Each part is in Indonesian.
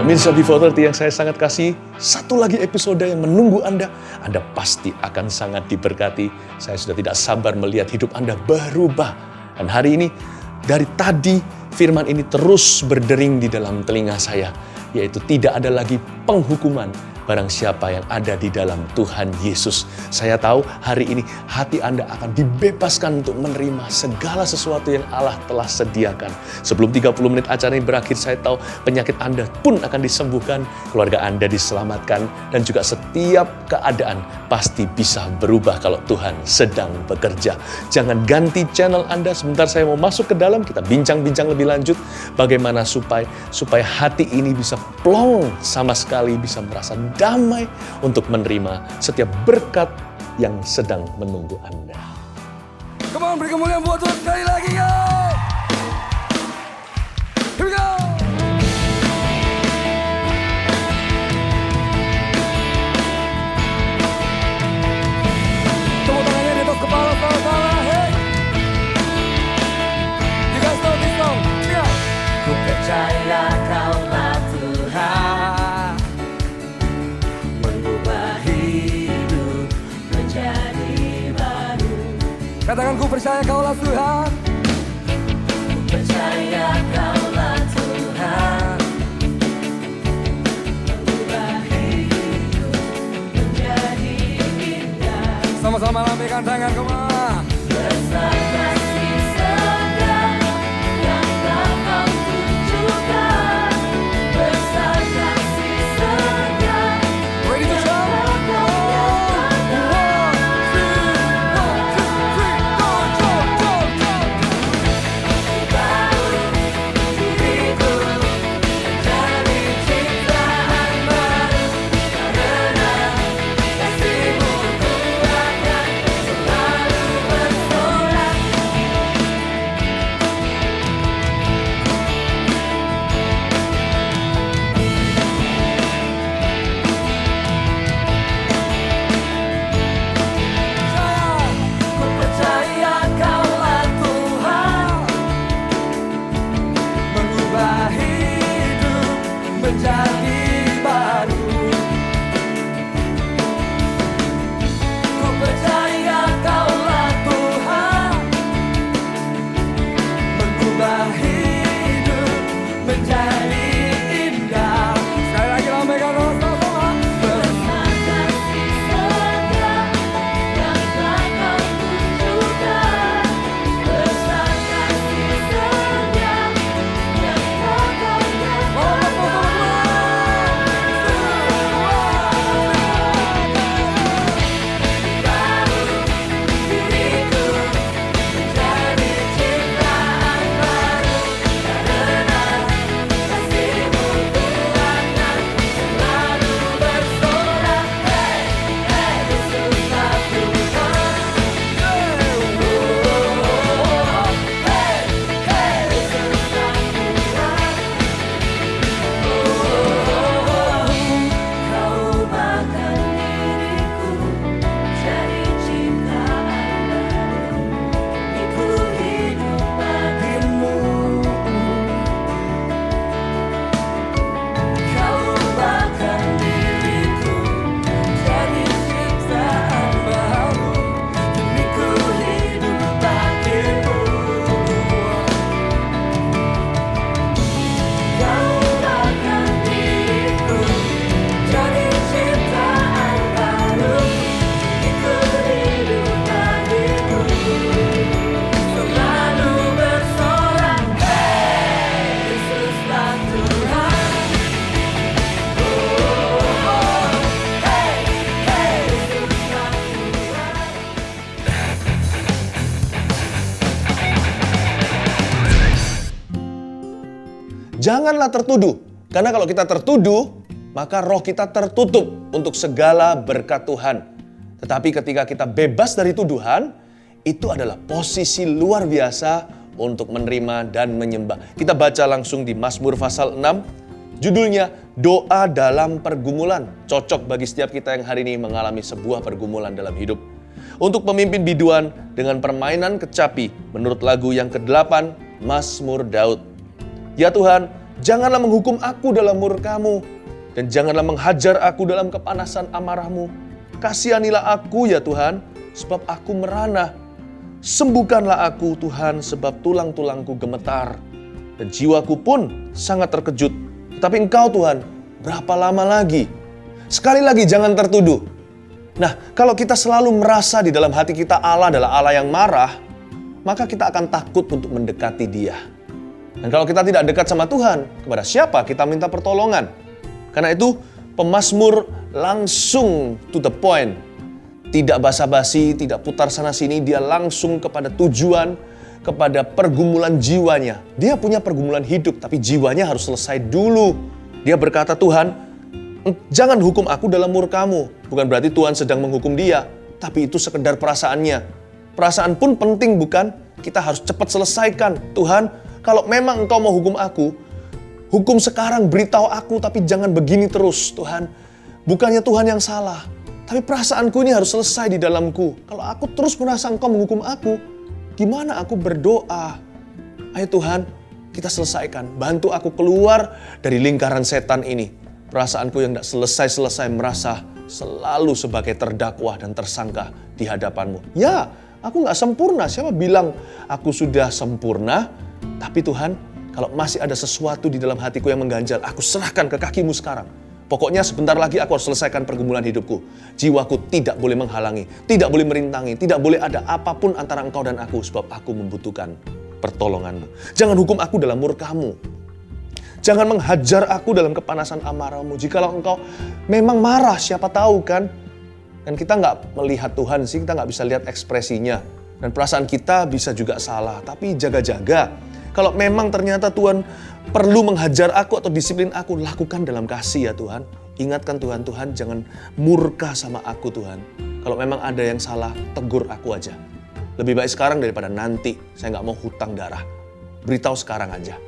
Pemirsa B430 yang saya sangat kasih, satu lagi episode yang menunggu Anda. Anda pasti akan sangat diberkati. Saya sudah tidak sabar melihat hidup Anda berubah. Dan hari ini, dari tadi firman ini terus berdering di dalam telinga saya. Yaitu tidak ada lagi penghukuman barang siapa yang ada di dalam Tuhan Yesus. Saya tahu hari ini hati Anda akan dibebaskan untuk menerima segala sesuatu yang Allah telah sediakan. Sebelum 30 menit acara ini berakhir, saya tahu penyakit Anda pun akan disembuhkan, keluarga Anda diselamatkan, dan juga setiap keadaan pasti bisa berubah kalau Tuhan sedang bekerja. Jangan ganti channel Anda, sebentar saya mau masuk ke dalam, kita bincang-bincang lebih lanjut bagaimana supaya hati ini bisa plong sama sekali, bisa merasa damai untuk menerima setiap berkat yang sedang menunggu Anda. Come on, beri kemuliaan buat Tuhan sekali lagi, yo! Here we go! Tepuk tangannya di atas kepala, hey! You guys know this song? Yeah! Ku percaya Kaulah Tuhan, mengubah hidup menjadi baru. Katakan, ku percaya Kaulah Tuhan. Ku percaya Kaulah Tuhan, mengubah hidup menjadi indah. Sama-sama lambaikan tangan, kemana? Besar kasih segala yang Kau tunjukkan. Besar kasih segala. Ready to shout? Janganlah tertuduh, karena kalau kita tertuduh, maka roh kita tertutup untuk segala berkat Tuhan. Tetapi ketika kita bebas dari tuduhan, itu adalah posisi luar biasa untuk menerima dan menyembah. Kita baca langsung di Mazmur pasal 6, judulnya Doa dalam Pergumulan. Cocok bagi setiap kita yang hari ini mengalami sebuah pergumulan dalam hidup. Untuk pemimpin biduan dengan permainan kecapi, menurut lagu yang ke-8, Mazmur Daud. Ya Tuhan, Janganlah menghukum aku dalam murka-Mu, dan janganlah menghajar aku dalam kepanasan amarah-Mu. Kasihanilah aku ya Tuhan, sebab aku merana. Sembuhkanlah aku Tuhan, sebab tulang-tulangku gemetar, dan jiwaku pun sangat terkejut. Tetapi Engkau Tuhan, berapa lama lagi? Sekali lagi jangan tertuduh. Nah, kalau kita selalu merasa di dalam hati kita Allah adalah Allah yang marah, maka kita akan takut untuk mendekati Dia. Dan kalau kita tidak dekat sama Tuhan, kepada siapa kita minta pertolongan? Karena itu, pemazmur langsung to the point. Tidak basa-basi, tidak putar sana-sini, dia langsung kepada tujuan, kepada pergumulan jiwanya. Dia punya pergumulan hidup, tapi jiwanya harus selesai dulu. Dia berkata, Tuhan, jangan hukum aku dalam murka-Mu. Bukan berarti Tuhan sedang menghukum dia, tapi itu sekedar perasaannya. Perasaan pun penting, bukan? Kita harus cepat selesaikan. Tuhan, kalau memang Engkau mau hukum aku, hukum sekarang, beritahu aku, tapi jangan begini terus, Tuhan. Bukannya Tuhan yang salah, tapi perasaanku ini harus selesai di dalamku. Kalau aku terus merasa Engkau menghukum aku, gimana aku berdoa? Ayo Tuhan, kita selesaikan. Bantu aku keluar dari lingkaran setan ini. Perasaanku yang tidak selesai-selesai merasa selalu sebagai terdakwa dan tersangka di hadapan-Mu. Ya, aku gak sempurna. Siapa bilang aku sudah sempurna? Tapi Tuhan, kalau masih ada sesuatu di dalam hatiku yang mengganjal, aku serahkan ke kaki-Mu sekarang. Pokoknya sebentar lagi aku harus selesaikan pergumulan hidupku. Jiwaku tidak boleh menghalangi, tidak boleh merintangi, tidak boleh ada apapun antara Engkau dan aku, sebab aku membutuhkan pertolongan-Mu. Jangan hukum aku dalam murka-Mu. Jangan menghajar aku dalam kepanasan amarah-Mu. Jikalau Engkau memang marah, siapa tahu kan? Dan kita nggak melihat Tuhan sih, kita nggak bisa lihat ekspresinya. Dan perasaan kita bisa juga salah, tapi jaga-jaga. Kalau memang ternyata Tuhan perlu menghajar aku atau disiplin aku, lakukan dalam kasih ya Tuhan. Ingatkan Tuhan, Tuhan jangan murka sama aku Tuhan. Kalau memang ada yang salah, tegur aku aja. Lebih baik sekarang daripada nanti, saya nggak mau hutang darah. Beritahu sekarang aja.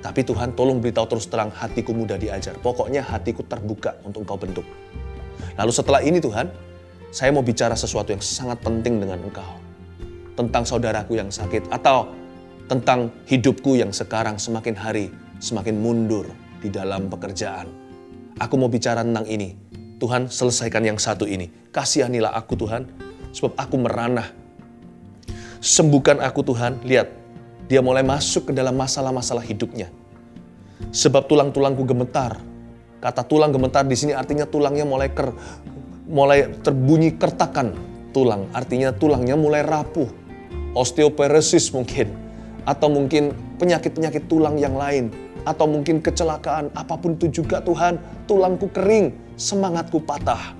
Tapi Tuhan tolong beritahu terus terang, hatiku mudah diajar. Pokoknya hatiku terbuka untuk Engkau bentuk. Lalu setelah ini Tuhan, saya mau bicara sesuatu yang sangat penting dengan Engkau. Tentang saudaraku yang sakit, atau tentang hidupku yang sekarang semakin hari semakin mundur di dalam pekerjaan. Aku mau bicara tentang ini. Tuhan, selesaikan yang satu ini. Kasihanilah aku Tuhan, sebab aku merana. Sembuhkan aku Tuhan. Lihat, dia mulai masuk ke dalam masalah-masalah hidupnya. Sebab tulang-tulangku gemetar. Kata tulang gemetar di sini artinya tulangnya mulai terbunyi kertakan tulang. Artinya tulangnya mulai rapuh. Osteoporosis mungkin. Atau mungkin penyakit-penyakit tulang yang lain. Atau mungkin kecelakaan. Apapun itu juga Tuhan, tulangku kering, semangatku patah.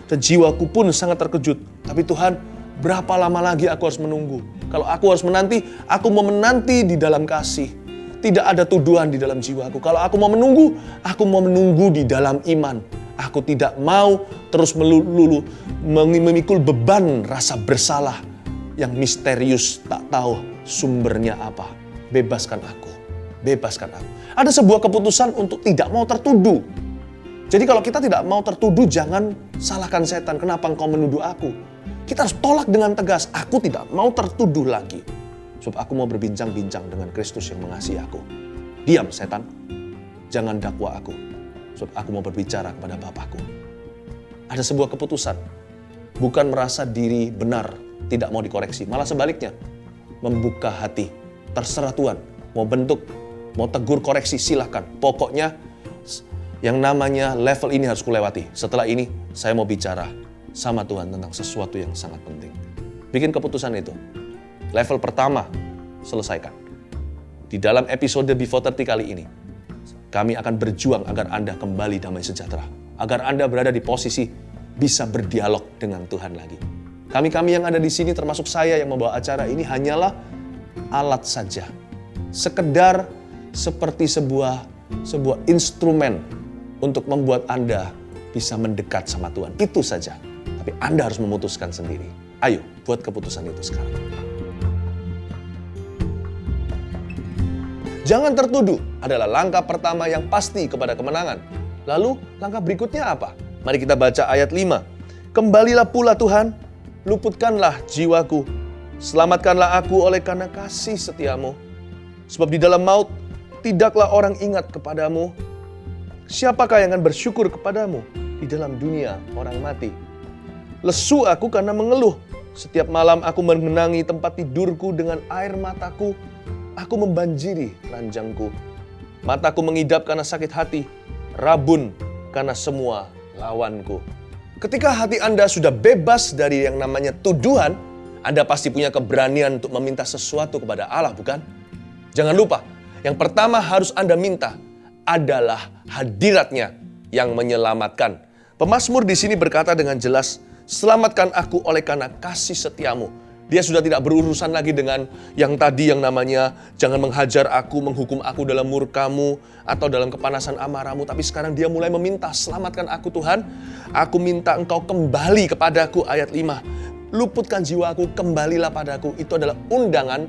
Dan jiwaku pun sangat terkejut. Tapi Tuhan, berapa lama lagi aku harus menunggu? Kalau aku harus menanti, aku mau menanti di dalam kasih. Tidak ada tuduhan di dalam jiwaku. Kalau aku mau menunggu di dalam iman. Aku tidak mau terus melulu memikul beban rasa bersalah yang misterius, tak tahu sumbernya apa. Bebaskan aku. Bebaskan aku. Ada sebuah keputusan untuk tidak mau tertuduh. Jadi kalau kita tidak mau tertuduh, jangan salahkan setan. Kenapa engkau menuduh aku? Kita harus tolak dengan tegas. Aku tidak mau tertuduh lagi. Sebab aku mau berbincang-bincang dengan Kristus yang mengasihi aku. Diam setan. Jangan dakwa aku. Sebab aku mau berbicara kepada Bapakku. Ada sebuah keputusan. Bukan merasa diri benar, tidak mau dikoreksi. Malah sebaliknya. Membuka hati. Terserah Tuhan. Mau bentuk, mau tegur, koreksi, silakan. Pokoknya yang namanya level ini harus kulewati. Setelah ini saya mau bicara sama Tuhan tentang sesuatu yang sangat penting. Bikin keputusan itu. Level pertama, selesaikan. Di dalam episode Before 30 kali ini, kami akan berjuang agar Anda kembali damai sejahtera. Agar Anda berada di posisi bisa berdialog dengan Tuhan lagi. Kami-kami yang ada di sini, termasuk saya yang membawa acara ini, hanyalah alat saja. Sekedar seperti sebuah instrumen untuk membuat Anda bisa mendekat sama Tuhan. Itu saja. Tapi Anda harus memutuskan sendiri. Ayo, buat keputusan itu sekarang. Jangan tertuduh adalah langkah pertama yang pasti kepada kemenangan. Lalu, langkah berikutnya apa? Mari kita baca ayat 5. Kembalilah pula Tuhan, luputkanlah jiwaku. Selamatkanlah aku oleh karena kasih setiamu. Sebab di dalam maut, tidaklah orang ingat kepadamu, siapakah yang akan bersyukur kepadamu di dalam dunia orang mati? Lesu aku karena mengeluh. Setiap malam aku mengenangi tempat tidurku dengan air mataku. Aku membanjiri ranjangku. Mataku mengidap karena sakit hati, rabun karena semua lawanku. Ketika hati Anda sudah bebas dari yang namanya tuduhan, Anda pasti punya keberanian untuk meminta sesuatu kepada Allah, bukan? Jangan lupa, yang pertama harus Anda minta adalah hadiratnya yang menyelamatkan. Pemazmur di sini berkata dengan jelas, selamatkan aku oleh karena kasih setiamu. Dia sudah tidak berurusan lagi dengan yang tadi yang namanya jangan menghajar aku, menghukum aku dalam murkamu atau dalam kepanasan amarahmu. Tapi sekarang dia mulai meminta, selamatkan aku Tuhan. Aku minta engkau kembali kepadaku, ayat 5. Luputkan jiwaku, kembalilah padaku. Itu adalah undangan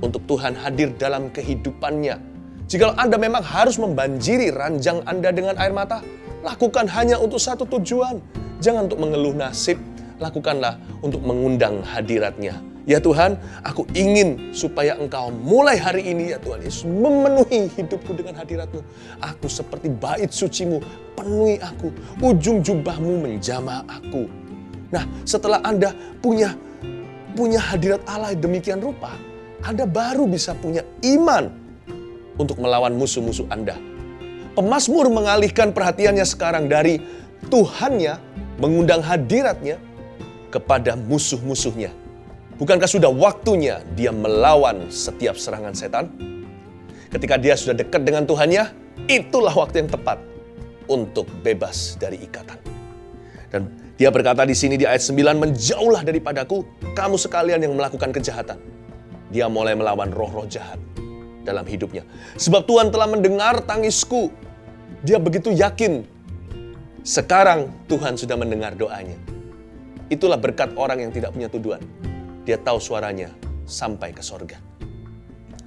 untuk Tuhan hadir dalam kehidupannya. Jika Anda memang harus membanjiri ranjang Anda dengan air mata, lakukan hanya untuk satu tujuan. Jangan untuk mengeluh nasib, lakukanlah untuk mengundang hadiratnya. Ya Tuhan, aku ingin supaya Engkau mulai hari ini ya Tuhan Yesus memenuhi hidupku dengan hadirat-Mu. Aku seperti bait suci-Mu, penuhi aku, ujung jubah-Mu menjamah aku. Nah, setelah Anda punya hadirat Allah demikian rupa, Anda baru bisa punya iman untuk melawan musuh-musuh Anda. Pemazmur mengalihkan perhatiannya sekarang dari Tuhannya, mengundang hadiratnya kepada musuh-musuhnya. Bukankah sudah waktunya dia melawan setiap serangan setan? Ketika dia sudah dekat dengan Tuhannya, itulah waktu yang tepat untuk bebas dari ikatan. Dan dia berkata di sini di ayat 9, menjauhlah daripadaku, kamu sekalian yang melakukan kejahatan. Dia mulai melawan roh-roh jahat dalam hidupnya. Sebab Tuhan telah mendengar tangisku. Dia begitu yakin. Sekarang Tuhan sudah mendengar doanya. Itulah berkat orang yang tidak punya tuduhan. Dia tahu suaranya sampai ke sorga.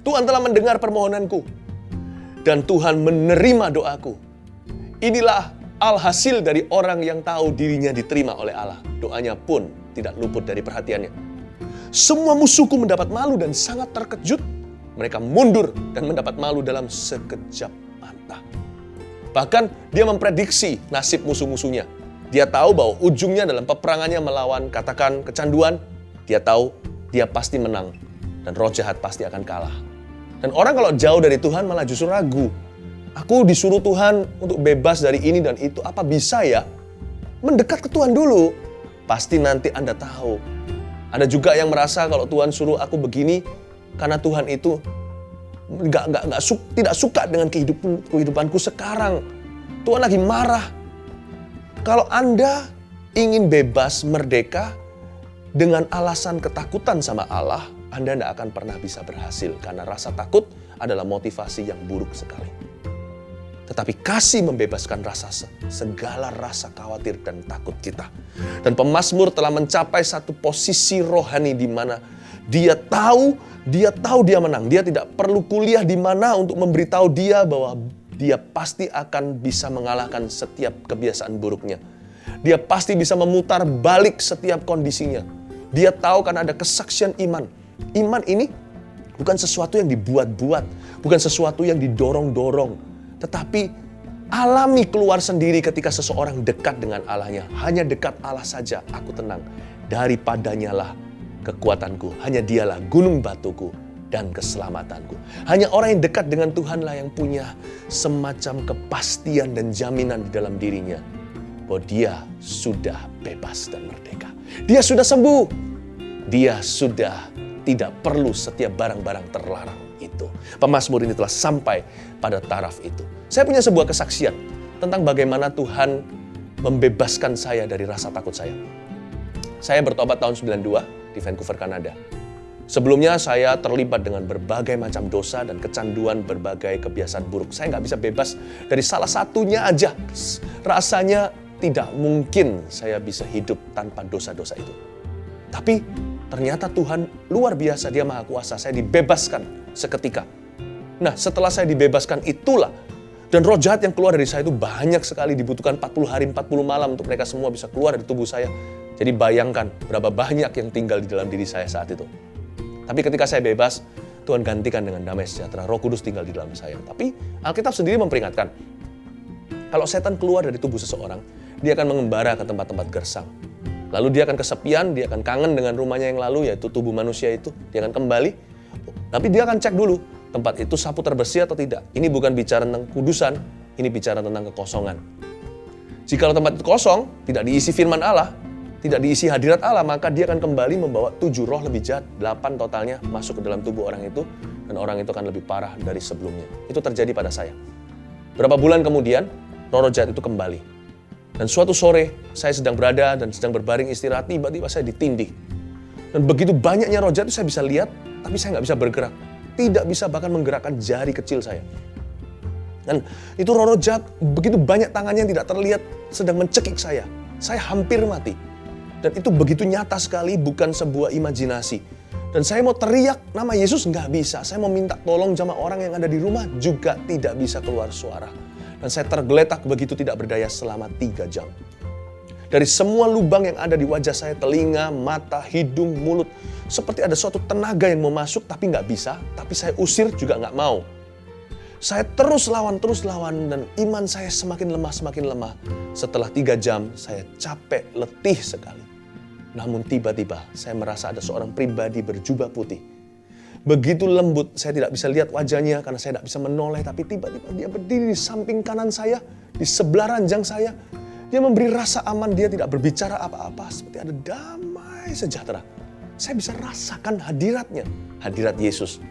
Tuhan telah mendengar permohonanku. Dan Tuhan menerima doaku. Inilah alhasil dari orang yang tahu dirinya diterima oleh Allah. Doanya pun tidak luput dari perhatiannya. Semua musuhku mendapat malu dan sangat terkejut. Mereka mundur dan mendapat malu dalam sekejap mata. Bahkan dia memprediksi nasib musuh-musuhnya. Dia tahu bahwa ujungnya dalam peperangannya melawan katakan kecanduan. Dia tahu dia pasti menang dan roh jahat pasti akan kalah. Dan orang kalau jauh dari Tuhan malah justru ragu. Aku disuruh Tuhan untuk bebas dari ini dan itu, apa bisa ya? Mendekat ke Tuhan dulu. Pasti nanti Anda tahu. Ada juga yang merasa kalau Tuhan suruh aku begini karena Tuhan itu tidak suka dengan kehidupanku sekarang. Tuhan lagi marah. Kalau Anda ingin bebas, merdeka, dengan alasan ketakutan sama Allah, Anda tidak akan pernah bisa berhasil. Karena rasa takut adalah motivasi yang buruk sekali. Tetapi kasih membebaskan segala rasa khawatir dan takut kita. Dan pemazmur telah mencapai satu posisi rohani di mana dia tahu dia menang. Dia tidak perlu kuliah di mana untuk memberitahu dia bahwa dia pasti akan bisa mengalahkan setiap kebiasaan buruknya. Dia pasti bisa memutar balik setiap kondisinya. Dia tahu kan ada kesaksian iman. Iman ini bukan sesuatu yang dibuat-buat, bukan sesuatu yang didorong-dorong, tetapi alami keluar sendiri ketika seseorang dekat dengan Allahnya. Hanya dekat Allah saja aku tenang. Daripadanya lah kekuatanku. Hanya dialah gunung batuku dan keselamatanku. Hanya orang yang dekat dengan Tuhanlah yang punya semacam kepastian dan jaminan di dalam dirinya bahwa dia sudah bebas dan merdeka. Dia sudah sembuh. Dia sudah tidak perlu setiap barang-barang terlarang itu. Pemazmur ini telah sampai pada taraf itu. Saya punya sebuah kesaksian tentang bagaimana Tuhan membebaskan saya dari rasa takut saya. Saya bertobat tahun 92 di Vancouver, Kanada. Sebelumnya saya terlibat dengan berbagai macam dosa dan kecanduan berbagai kebiasaan buruk. Saya nggak bisa bebas dari salah satunya aja. Rasanya tidak mungkin saya bisa hidup tanpa dosa-dosa itu. Tapi ternyata Tuhan luar biasa, Dia Maha Kuasa. Saya dibebaskan seketika. Nah, setelah saya dibebaskan itulah, dan roh jahat yang keluar dari saya itu banyak sekali, dibutuhkan 40 hari 40 malam untuk mereka semua bisa keluar dari tubuh saya. Jadi bayangkan berapa banyak yang tinggal di dalam diri saya saat itu. Tapi ketika saya bebas, Tuhan gantikan dengan damai sejahtera. Roh Kudus tinggal di dalam saya. Tapi Alkitab sendiri memperingatkan, kalau setan keluar dari tubuh seseorang, dia akan mengembara ke tempat-tempat gersang. Lalu dia akan kesepian, dia akan kangen dengan rumahnya yang lalu, yaitu tubuh manusia itu. Dia akan kembali, tapi dia akan cek dulu, tempat itu sapu terbersih atau tidak. Ini bukan bicara tentang kudusan, ini bicara tentang kekosongan. Jikalau tempat itu kosong, tidak diisi firman Allah, tidak diisi hadirat Allah, maka dia akan kembali membawa 7 roh lebih jahat, 8 totalnya masuk ke dalam tubuh orang itu, dan orang itu akan lebih parah dari sebelumnya. Itu terjadi pada saya. Berapa bulan kemudian, roh jahat itu kembali. Dan suatu sore, saya sedang berada dan sedang berbaring istirahat, tiba-tiba saya ditindih. Dan begitu banyaknya roh jahat itu saya bisa lihat, tapi saya nggak bisa bergerak. Tidak bisa bahkan menggerakkan jari kecil saya. Dan itu roh jahat, begitu banyak tangannya yang tidak terlihat, sedang mencekik saya. Saya hampir mati. Dan itu begitu nyata sekali, bukan sebuah imajinasi. Dan saya mau teriak nama Yesus, nggak bisa. Saya mau minta tolong sama orang yang ada di rumah, juga tidak bisa keluar suara. Dan saya tergeletak begitu tidak berdaya selama 3 jam. Dari semua lubang yang ada di wajah saya, telinga, mata, hidung, mulut, seperti ada suatu tenaga yang mau masuk tapi nggak bisa, tapi saya usir juga nggak mau. Saya terus lawan, dan iman saya semakin lemah. Setelah 3 jam, saya capek, letih sekali. Namun tiba-tiba saya merasa ada seorang pribadi berjubah putih. Begitu lembut, saya tidak bisa lihat wajahnya karena saya tidak bisa menoleh. Tapi tiba-tiba dia berdiri di samping kanan saya, di sebelah ranjang saya. Dia memberi rasa aman, dia tidak berbicara apa-apa. Seperti ada damai sejahtera. Saya bisa rasakan hadiratnya, hadirat Yesus.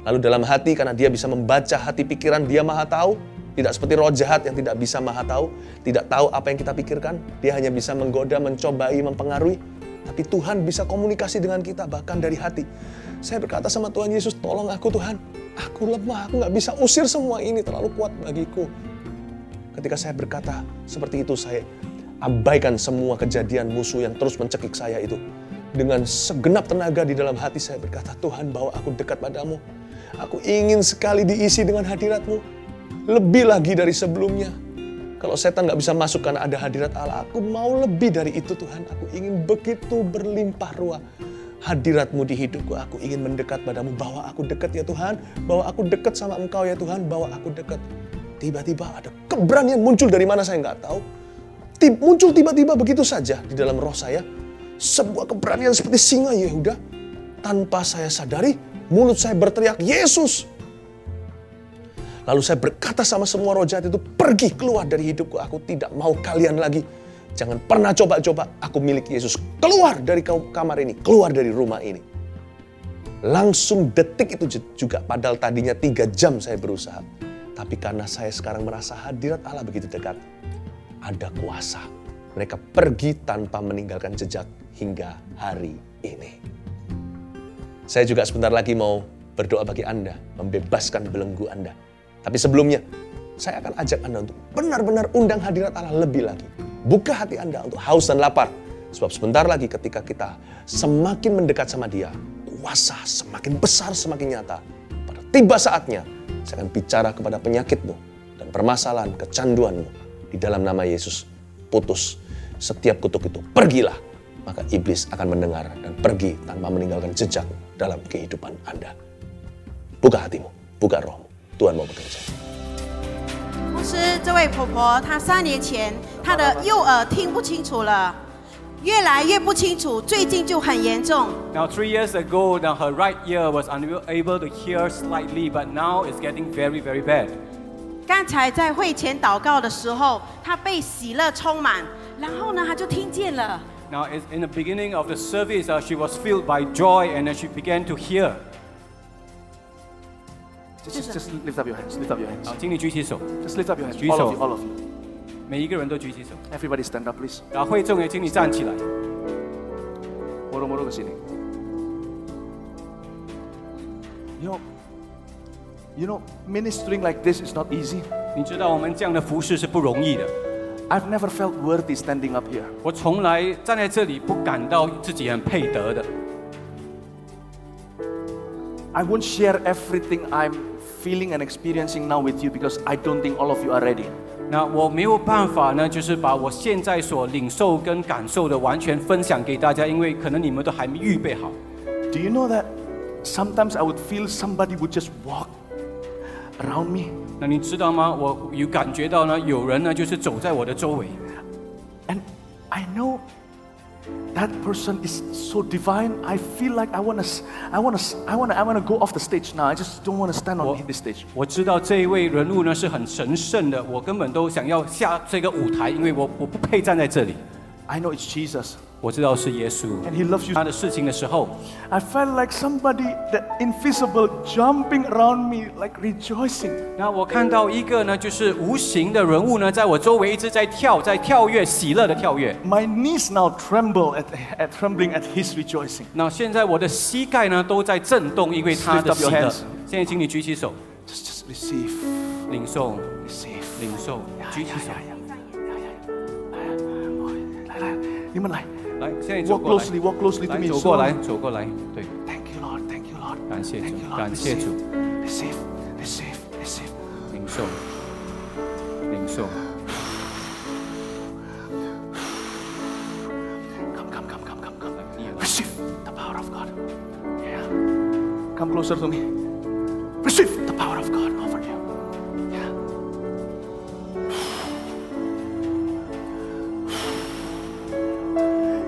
Lalu dalam hati, karena dia bisa membaca hati pikiran, dia maha tahu. Tidak seperti roh jahat yang tidak bisa maha tahu. Tidak tahu apa yang kita pikirkan. Dia hanya bisa menggoda, mencobai, mempengaruhi. Tapi Tuhan bisa komunikasi dengan kita bahkan dari hati. Saya berkata sama Tuhan Yesus, tolong aku Tuhan. Aku lemah, aku gak bisa usir semua ini, terlalu kuat bagiku. Ketika saya berkata seperti itu, saya abaikan semua kejadian musuh yang terus mencekik saya itu. Dengan segenap tenaga di dalam hati saya berkata, Tuhan bawa aku dekat padamu. Aku ingin sekali diisi dengan hadirat-Mu. Lebih lagi dari sebelumnya. Kalau setan gak bisa masuk karena ada hadirat Allah, aku mau lebih dari itu Tuhan. Aku ingin begitu berlimpah ruah hadirat-Mu di hidupku. Aku ingin mendekat padamu. Bawa aku dekat ya Tuhan. Bawa aku dekat sama Engkau ya Tuhan. Bawa aku dekat. Tiba-tiba ada keberanian muncul dari mana saya nggak tahu. Muncul tiba-tiba begitu saja di dalam roh saya. Sebuah keberanian seperti singa Yehuda. Tanpa saya sadari, mulut saya berteriak, Yesus! Lalu saya berkata sama semua roh jahat itu, pergi keluar dari hidupku. Aku tidak mau kalian lagi. Jangan pernah coba-coba, aku milik Yesus. Keluar dari kamar ini, keluar dari rumah ini. Langsung detik itu juga, padahal tadinya 3 jam saya berusaha. Tapi karena saya sekarang merasa hadirat Allah begitu dekat, ada kuasa. Mereka pergi tanpa meninggalkan jejak hingga hari ini. Saya juga sebentar lagi mau berdoa bagi Anda, membebaskan belenggu Anda. Tapi sebelumnya, saya akan ajak Anda untuk benar-benar undang hadirat Allah lebih lagi. Buka hati Anda untuk haus dan lapar. Sebab sebentar lagi ketika kita semakin mendekat sama Dia, kuasa semakin besar, semakin nyata. Pada tiba saatnya, saya akan bicara kepada penyakitmu dan permasalahan, kecanduanmu. Di dalam nama Yesus, putus setiap kutuk itu. Pergilah, maka iblis akan mendengar dan pergi tanpa meninggalkan jejak dalam kehidupan Anda. Buka hatimu, buka rohmu. Tuhan mau bekerja. 牧师，这位婆婆她3年前她的右耳听不清楚了，越来越不清楚，最近就很严重。 Now 3 years ago, now her right ear was unable to hear slightly, but now it's getting very, very bad. 刚才在会前祷告的时候，她被喜乐充满，然后呢，她就听见了。 Now it's in the beginning of the service, she was filled by joy and then she began to hear. Just lift up your hands. Lift up your hands. 好，请你举起手， Just lift up your hands. 举 All 手。 of you. All of you. 每一个人都举起手。 Everybody stand up, please. 然后会众也请你站起来。 Moro-moro ke sini. You know, ministering like this is not easy. 你知道我们这样的服事是不容易的。 I've never felt worthy standing up here. 我从来站在这里不感到自己很配得的。 I won't share everything I'm feeling and experiencing now with you because I don't think all of you are ready. 那我没有办法呢，就是把我现在所领受跟感受的完全分享给大家，因为可能你们都还没预备好。 Do you know that sometimes I would feel somebody would just walk around me. 那你知道吗？我有感觉到呢，有人呢就是走在我的周围。 And I know that person is so divine. I feel like I wanna go off the stage now. I just don't wanna stand on this stage. 我知道这一位人物呢是很神圣的，我根本都想要下这个舞台，因为我不配站在这里。 I know it's Jesus. 我知道是耶稣， And He loves you. 他的事情的时候， I felt like somebody that invisible jumping around me, like rejoicing. 那我看到一个呢，就是无形的人物呢，在我周围一直在跳跃，喜乐的跳跃。 My knees now tremble trembling at His rejoicing. 那现在我的膝盖呢都在震动，因为他 Lift 的 up 喜 your 乐 hands.。现在请你举起手， Just receive, 领受， receive. 领受，举起手。来，你们来。来，现在走 Walk 过来， walk closely to 来 me. 走过来，走过来，对， Thank you, Lord. Thank you, Lord. 感谢 Thank 主 you, Lord.，感谢主， Receive, receive, receive. 领受，领受。 Come. Receive the power of God. Yeah. Come closer to me. Receive the power of God over you. Yeah.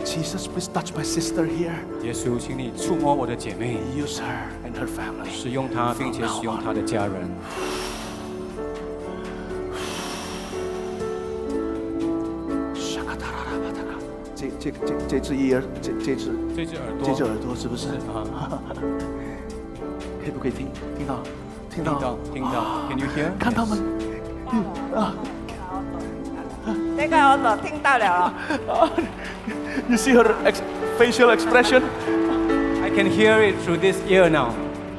Jesus, please touch my sister here. 耶稣，请你触摸我的姐妹， Use her and her family. 使用她，并且使用她的家人。 这只耳，这这只耳朵，这只耳朵是不是？啊，可不可以听到？听到 ，Can you hear？看他们，这个耳朵听到了。 You see her facial expression? I can hear it through this ear now。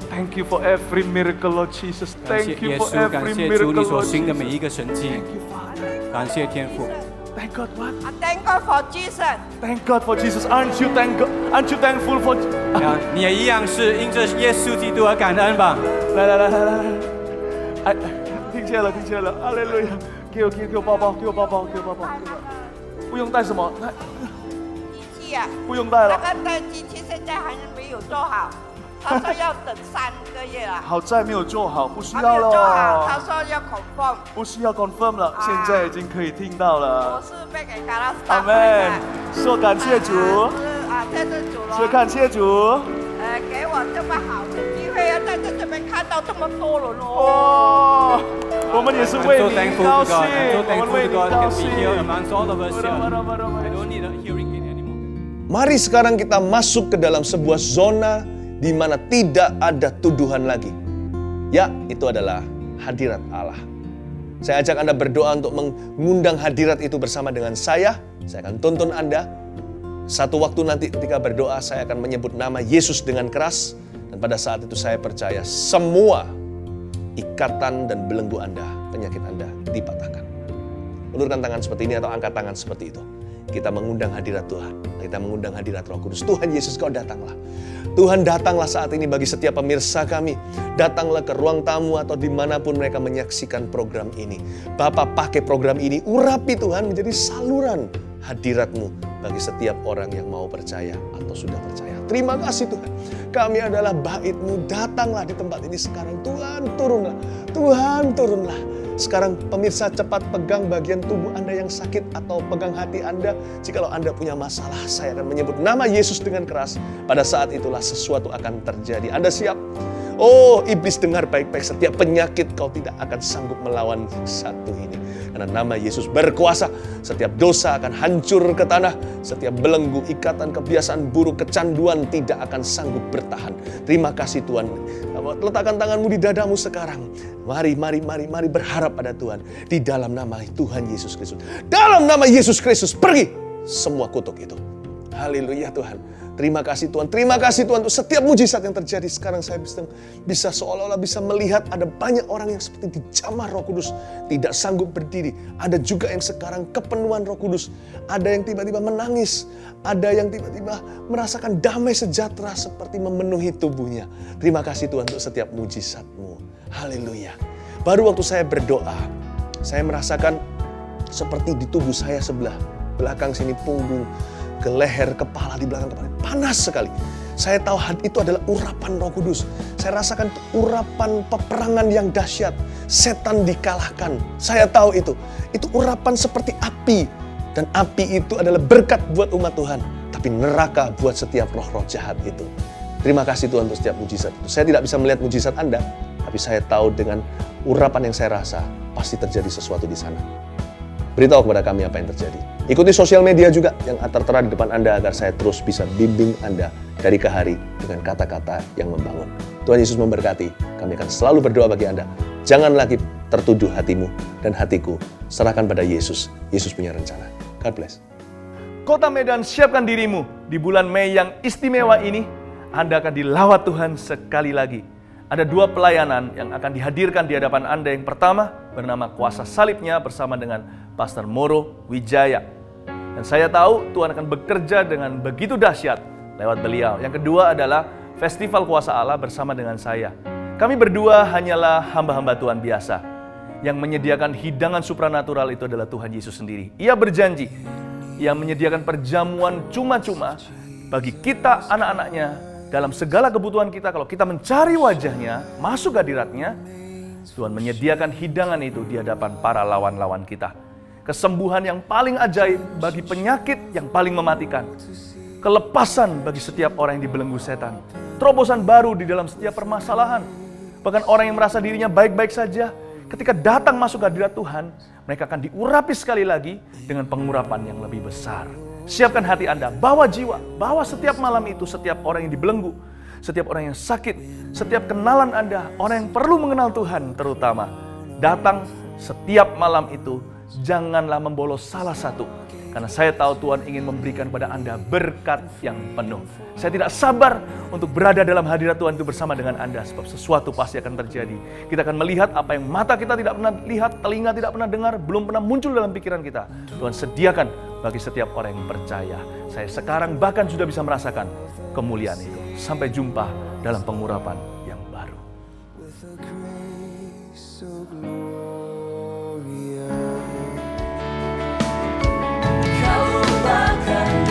Thank you for every miracle, Lord Jesus. 感谢 Thank you 耶 for 稣，感 every 谢主 miracle, 你所 Lord 行的 Jesus. 每一个神迹， Thank you, Father. 感谢天父。 Thank God, what? I thank God for Jesus. Thank God for Jesus. Aren't you thankful for? 啊，你也一样是因着耶稣基督而感恩吧。来，哎，听见了，哈利路亚！给我包包，不用带什么，来，机器啊，不用带了。那个机器现在还没有做好，他说要等3个月了。好在没有做好，不需还没要有做好，他了，说要 confirm。不需要 confirm 了，现在已经可以听到我了。是被给卡拉斯阿门，说感谢主，谢谢主了。说感谢主。给我这么好的机会，要在这边看到这么多人哦。哦，我们也是 I'm 为 so 你 thankful 高 to 兴， God. I'm so 我们 thankful 为 to 你 God 高 can 兴 be here amongst all of us here. I don't need a hearing aid anymore. Mari sekarang kita masuk ke dalam sebuah zona di mana tidak ada tuduhan lagi. Ya, itu adalah hadirat Allah. Saya ajak Anda berdoa untuk mengundang hadirat itu bersama dengan saya. Saya akan tuntun Anda. Satu waktu nanti ketika berdoa, saya akan menyebut nama Yesus dengan keras. Dan pada saat itu saya percaya semua ikatan dan belenggu Anda, penyakit Anda dipatahkan. Ulurkan tangan seperti ini atau angkat tangan seperti itu. Kita mengundang hadirat Tuhan. Kita mengundang hadirat Roh Kudus. Tuhan Yesus, Kau datanglah. Tuhan datanglah saat ini bagi setiap pemirsa kami. Datanglah ke ruang tamu atau dimanapun mereka menyaksikan program ini. Bapa, pakai program ini, urapi Tuhan menjadi saluran hadirat-Mu bagi setiap orang yang mau percaya atau sudah percaya. Terima kasih Tuhan. Kami adalah bait-Mu. Datanglah di tempat ini sekarang. Tuhan turunlah. Tuhan turunlah. Sekarang pemirsa cepat pegang bagian tubuh Anda yang sakit atau pegang hati Anda. Jikalau Anda punya masalah, saya akan menyebut nama Yesus dengan keras. Pada saat itulah sesuatu akan terjadi. Anda siap? Oh, iblis dengar baik-baik, setiap penyakit kau tidak akan sanggup melawan satu ini. Karena nama Yesus berkuasa, setiap dosa akan hancur ke tanah, setiap belenggu, ikatan, kebiasaan buruk, kecanduan tidak akan sanggup bertahan. Terima kasih Tuhan. Letakkan tanganmu di dadamu sekarang. Mari berharap pada Tuhan. Di dalam nama Tuhan Yesus Kristus. Dalam nama Yesus Kristus, pergi semua kutuk itu. Haleluya Tuhan. Terima kasih Tuhan. Terima kasih Tuhan untuk setiap mujizat yang terjadi. Sekarang saya bisa seolah-olah bisa melihat ada banyak orang yang seperti dijamah Roh Kudus. Tidak sanggup berdiri. Ada juga yang sekarang kepenuhan Roh Kudus. Ada yang tiba-tiba menangis. Ada yang tiba-tiba merasakan damai sejahtera seperti memenuhi tubuhnya. Terima kasih Tuhan untuk setiap mujizat-Mu. Haleluya. Baru waktu saya berdoa, saya merasakan seperti di tubuh saya sebelah belakang sini, punggung, ke leher, kepala, di belakang kepala. Panas sekali. Saya tahu itu adalah urapan Roh Kudus. Saya rasakan urapan peperangan yang dahsyat. Setan dikalahkan. Saya tahu itu. Itu urapan seperti api. Dan api itu adalah berkat buat umat Tuhan. Tapi neraka buat setiap roh-roh jahat itu. Terima kasih Tuhan untuk setiap mujizat itu. Saya tidak bisa melihat mujizat Anda, tapi saya tahu dengan urapan yang saya rasa, pasti terjadi sesuatu di sana. Beritahu kepada kami apa yang terjadi. Ikuti sosial media juga yang tertera di depan Anda agar saya terus bisa bimbing Anda dari ke hari dengan kata-kata yang membangun. Tuhan Yesus memberkati. Kami akan selalu berdoa bagi Anda. Jangan lagi tertuduh hatimu dan hatiku. Serahkan pada Yesus. Yesus punya rencana. God bless. Kota Medan, siapkan dirimu. Di bulan Mei yang istimewa ini, Anda akan dilawat Tuhan sekali lagi. Ada 2 pelayanan yang akan dihadirkan di hadapan Anda. Yang pertama bernama Kuasa Salibnya bersama dengan Pastor Moro Wijaya. Dan saya tahu Tuhan akan bekerja dengan begitu dahsyat lewat beliau. Yang kedua adalah Festival Kuasa Allah bersama dengan saya. Kami berdua hanyalah hamba-hamba Tuhan biasa. Yang menyediakan hidangan supranatural itu adalah Tuhan Yesus sendiri. Ia berjanji, Ia menyediakan perjamuan cuma-cuma bagi kita anak-anaknya. Dalam segala kebutuhan kita, kalau kita mencari wajahnya, masuk hadiratnya, Tuhan menyediakan hidangan itu di hadapan para lawan-lawan kita. Kesembuhan yang paling ajaib bagi penyakit yang paling mematikan. Kelepasan bagi setiap orang yang dibelenggu setan. Terobosan baru di dalam setiap permasalahan. Bahkan orang yang merasa dirinya baik-baik saja, ketika datang masuk hadirat Tuhan, mereka akan diurapi sekali lagi dengan pengurapan yang lebih besar. Siapkan hati Anda, bawa jiwa, bawa setiap malam itu setiap orang yang dibelenggu, setiap orang yang sakit, setiap kenalan Anda, orang yang perlu mengenal Tuhan terutama. Datang setiap malam itu, janganlah membolos salah satu. Karena saya tahu Tuhan ingin memberikan pada Anda berkat yang penuh. Saya tidak sabar untuk berada dalam hadirat Tuhan itu bersama dengan Anda. Sebab sesuatu pasti akan terjadi. Kita akan melihat apa yang mata kita tidak pernah lihat, telinga tidak pernah dengar, belum pernah muncul dalam pikiran kita. Tuhan sediakan bagi setiap orang yang percaya. Saya sekarang bahkan sudah bisa merasakan kemuliaan itu. Sampai jumpa dalam pengurapan yang baru. Kau bahkan